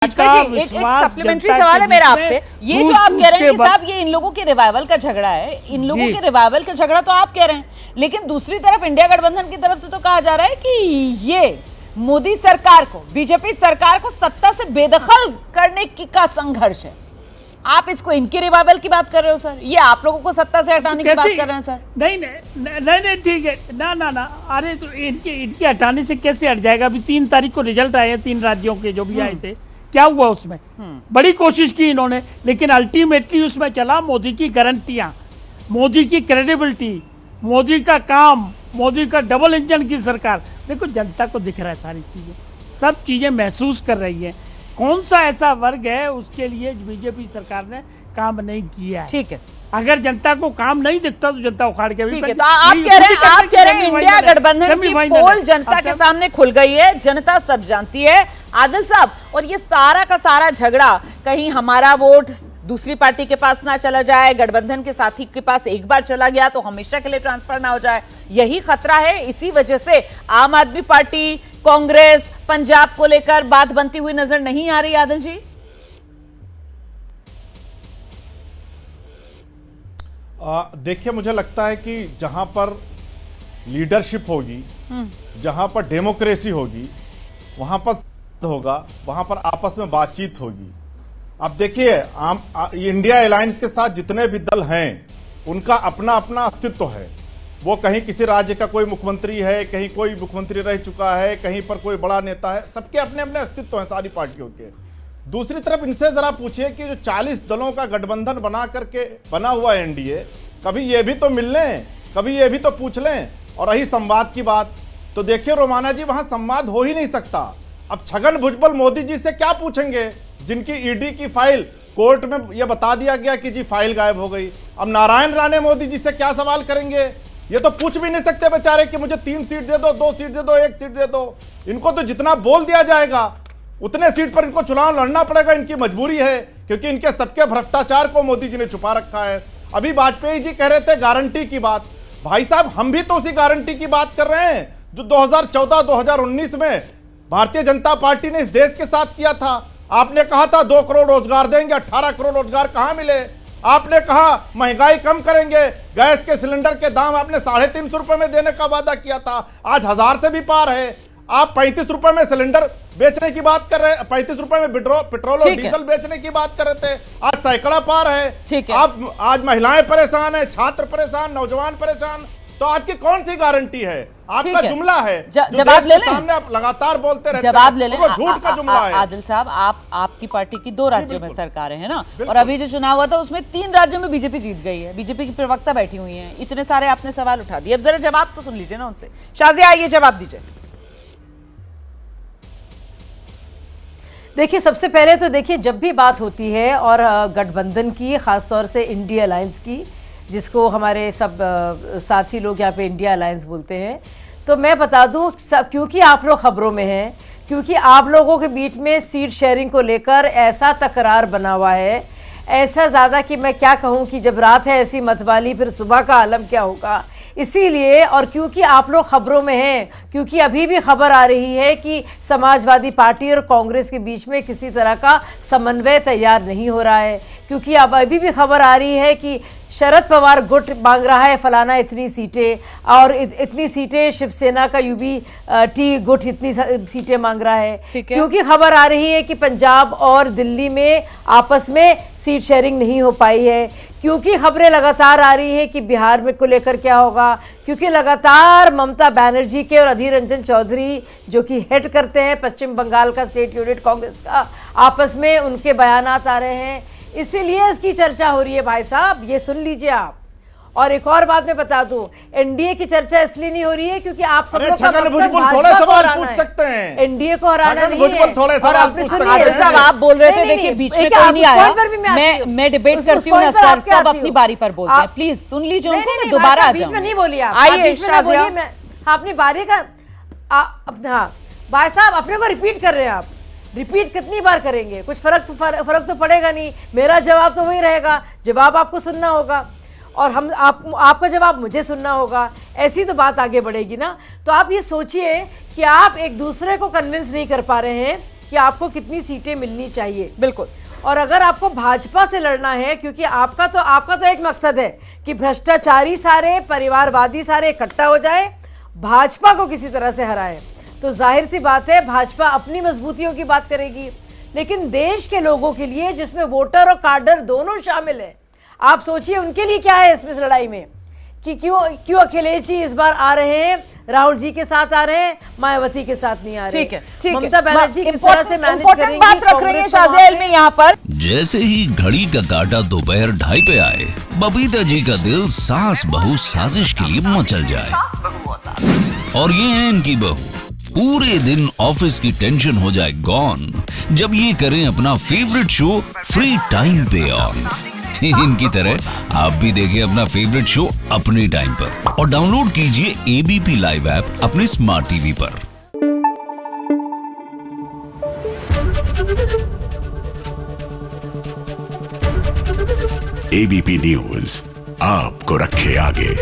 भाजपा जी, एक सप्लीमेंट्री सवाल है मेरा आपसे। ये जो आप कह रहे हैं कि साहब ये इन लोगों के रिवाइवल का झगड़ा है, इन लोगों के रिवाइवल का झगड़ा तो आप कह रहे हैं, लेकिन दूसरी तरफ इंडिया गठबंधन की तरफ से तो कहा जा रहा है कि ये मोदी सरकार को, बीजेपी सरकार को सत्ता से बेदखल करने की का संघर्ष है। आप इसको इनके रिवाइवल की बात कर रहे हो सर, ये आप लोगों को सत्ता से हटाने की बात कर रहे हैं सर? नहीं ठीक है ना, अरे तो इनके हटाने से कैसे हट जाएगा? अभी 3 तारीख को रिजल्ट आए हैं 3 राज्यों के जो भी आए थे, क्या हुआ उसमें? बड़ी कोशिश की इन्होंने, लेकिन अल्टीमेटली उसमें चला मोदी की गारंटियां, मोदी की क्रेडिबिलिटी, मोदी का काम, मोदी का डबल इंजन की सरकार। देखो जनता को दिख रहा है, सारी चीजें, सब चीजें महसूस कर रही है। कौन सा ऐसा वर्ग है उसके लिए बीजेपी सरकार ने काम नहीं किया है? ठीक है, अगर जनता को काम नहीं दिखता तो जनता उखाड़ के, ठीक है। तो आप कह रहे हैं इंडिया गठबंधन की पोल जनता के सामने खुल गई है, जनता सब जानती है। आदिल साहब, और ये सारा का सारा झगड़ा कहीं हमारा वोट दूसरी पार्टी के पास ना चला जाए, गठबंधन के साथी के पास एक बार चला गया तो हमेशा के लिए ट्रांसफर ना हो जाए, यही खतरा है। इसी वजह से आम आदमी पार्टी, कांग्रेस, पंजाब को लेकर बात बनती हुई नजर नहीं आ रही। आदिल जी, देखिए, मुझे लगता है कि जहां पर लीडरशिप होगी, जहां पर डेमोक्रेसी होगी, वहां पर होगा, वहां पर आपस में बातचीत होगी। अब देखिए, इंडिया अलायंस के साथ जितने भी दल हैं उनका अपना अपना अस्तित्व है। वो कहीं किसी राज्य का कोई मुख्यमंत्री है, कहीं कोई मुख्यमंत्री रह चुका है, कहीं पर कोई बड़ा नेता है, सबके अपने अपने अस्तित्व हैं सारी पार्टियों के। दूसरी तरफ इनसे जरा पूछिए कि जो 40 दलों का गठबंधन बना करके बना हुआ है एनडीए, कभी ये भी तो मिल लें, कभी ये भी तो पूछ लें। और रही संवाद की बात, तो देखिए रोमाना जी, वहां संवाद हो ही नहीं सकता। अब छगन भुजबल मोदी जी से क्या पूछेंगे, जिनकी ईडी की फाइल कोर्ट में यह बता दिया गया कि जी फाइल गायब हो गई। अब नारायण राणे मोदी जी से क्या सवाल करेंगे? ये तो पूछ भी नहीं सकते बेचारे कि मुझे 3 सीट दे दो, 2 सीट दे दो, 1 सीट दे दो। इनको तो जितना बोल दिया जाएगा उतने सीट पर इनको चुनाव लड़ना पड़ेगा, इनकी मजबूरी है, क्योंकि इनके सबके भ्रष्टाचार को मोदी जी ने छुपा रखा है। अभी वाजपेयी जी कह रहे थे गारंटी की बात, भाई साहब हम भी तो उसी गारंटी की बात कर रहे हैं जो 2014-2019 में भारतीय जनता पार्टी ने इस देश के साथ किया था। आपने कहा था 2 करोड़ रोजगार देंगे, 18 करोड़ रोजगार कहां मिले? आपने कहा महंगाई कम करेंगे, गैस के सिलेंडर के दाम आपने 350 रुपए में देने का वादा किया था, आज 1000 से भी पार है। आप 35 रुपए में सिलेंडर बेचने की बात कर रहे हैं, 35 रुपए में पेट्रोल और डीजल बेचने की बात कर रहे थे, आज सैकड़ा पार है। आप आज महिलाएं परेशान है, छात्र परेशान, नौजवान परेशान, तो आपकी कौन सी गारंटी है? आपका जुमला है, जवाब ले लें, सामने आप लगातार बोलते रहते हैं, जवाब ले लें, झूठ का जुमला है। आदिल साहब, आपकी पार्टी की 2 राज्यों में सरकारें हैं ना, और अभी जो चुनाव हुआ था उसमें 3 राज्यों में बीजेपी जीत गई है, बीजेपी की प्रवक्ता बैठी हुई हैं, इतने सारे आपने सवाल उठा दिए, अब जरा जवाब तो सुन लीजिए ना उनसे। शाजिया, आइए जवाब दीजिए। देखिए, सबसे पहले तो देखिए, जब भी बात होती है और गठबंधन की, खासतौर से इंडिया अलायंस की, जिसको हमारे सब साथी लोग यहाँ पे इंडिया अलायंस बोलते हैं, तो मैं बता दूं, क्योंकि आप लोग खबरों में हैं, क्योंकि आप लोगों के बीच में सीट शेयरिंग को लेकर ऐसा तकरार बना हुआ है, ऐसा ज़्यादा कि मैं क्या कहूँ कि जब रात है ऐसी मतवाली, फिर सुबह का आलम क्या होगा। इसीलिए, और क्योंकि आप लोग खबरों में हैं, क्योंकि अभी भी खबर आ रही है कि समाजवादी पार्टी और कांग्रेस के बीच में किसी तरह का समन्वय तैयार नहीं हो रहा है, क्योंकि अब अभी भी खबर आ रही है कि शरद पवार गुट मांग रहा है फलाना इतनी सीटें, और इतनी सीटें शिवसेना का टी गुट इतनी सीटें मांग रहा है, क्योंकि खबर आ रही है कि पंजाब और दिल्ली में आपस में सीट शेयरिंग नहीं हो पाई है, क्योंकि खबरें लगातार आ रही है कि बिहार में को लेकर क्या होगा, क्योंकि लगातार ममता बनर्जी के और अधीर रंजन चौधरी जो कि हेड करते हैं पश्चिम बंगाल का स्टेट यूनिट कांग्रेस का, आपस में उनके बयानात आ रहे हैं, इसीलिए इसकी चर्चा हो रही है। भाई साहब, ये सुन लीजिए आप। और एक और बात मैं बता दूं, एनडीए की चर्चा इसलिए नहीं हो रही है क्योंकि आप सब लोग थोड़े सवाल पूछ सकते हैं, एनडीए को हराना नहीं है। और आपने साहब आप बोल रहे थे, देखिए बीच में कोई नहीं आया, मैं डिबेट करती हूँ ना सर, सब अपनी बारी पर बोलते हैं, प्लीज सुन लीजिए उनको, मैं दोबारा आ जाऊँ। नहीं बोलिए आप, आइए अपनी बारी का। हाँ भाई साहब, अपने को रिपीट कर रहे हैं आप, रिपीट कितनी बार करेंगे? कुछ फर्क तो पड़ेगा नहीं, मेरा जवाब तो वही रहेगा, जवाब आपको सुनना होगा और आपका जवाब मुझे सुनना होगा, ऐसी तो बात आगे बढ़ेगी ना। तो आप ये सोचिए कि आप एक दूसरे को कन्विंस नहीं कर पा रहे हैं कि आपको कितनी सीटें मिलनी चाहिए। बिल्कुल। और अगर आपको भाजपा से लड़ना है, क्योंकि आपका तो एक मकसद है कि भ्रष्टाचारी सारे, परिवारवादी सारे इकट्ठा हो जाए, भाजपा को किसी तरह से हराए, तो जाहिर सी बात है भाजपा अपनी मजबूतियों की बात करेगी। लेकिन देश के लोगों के लिए, जिसमें वोटर और कार्डर दोनों शामिल है, आप सोचिए उनके लिए क्या है इसमें लड़ाई में, कि क्यों अखिलेश जी इस बार आ रहे हैं, राहुल जी के साथ आ रहे हैं, मायावती के साथ नहीं आ रहे। ठीक है। ममता बनर्जी किस तरह से मैनेज करेंगी, बात रख रही है शाहजेल में यहाँ पर। जैसे ही घड़ी का काटा दोपहर 2:30 पे आए, बबीता जी का दिल सास बहू साजिश के लिए मचल जाए। और ये है इनकी बहू, पूरे दिन ऑफिस की टेंशन हो जाए गॉन जब ये करें अपना फेवरेट शो फ्री टाइम पे ऑन। इनकी तरह आप भी देखिए अपना फेवरेट शो अपने टाइम पर और डाउनलोड कीजिए एबीपी लाइव ऐप अपने स्मार्ट टीवी पर। एबीपी न्यूज आपको रखे आगे।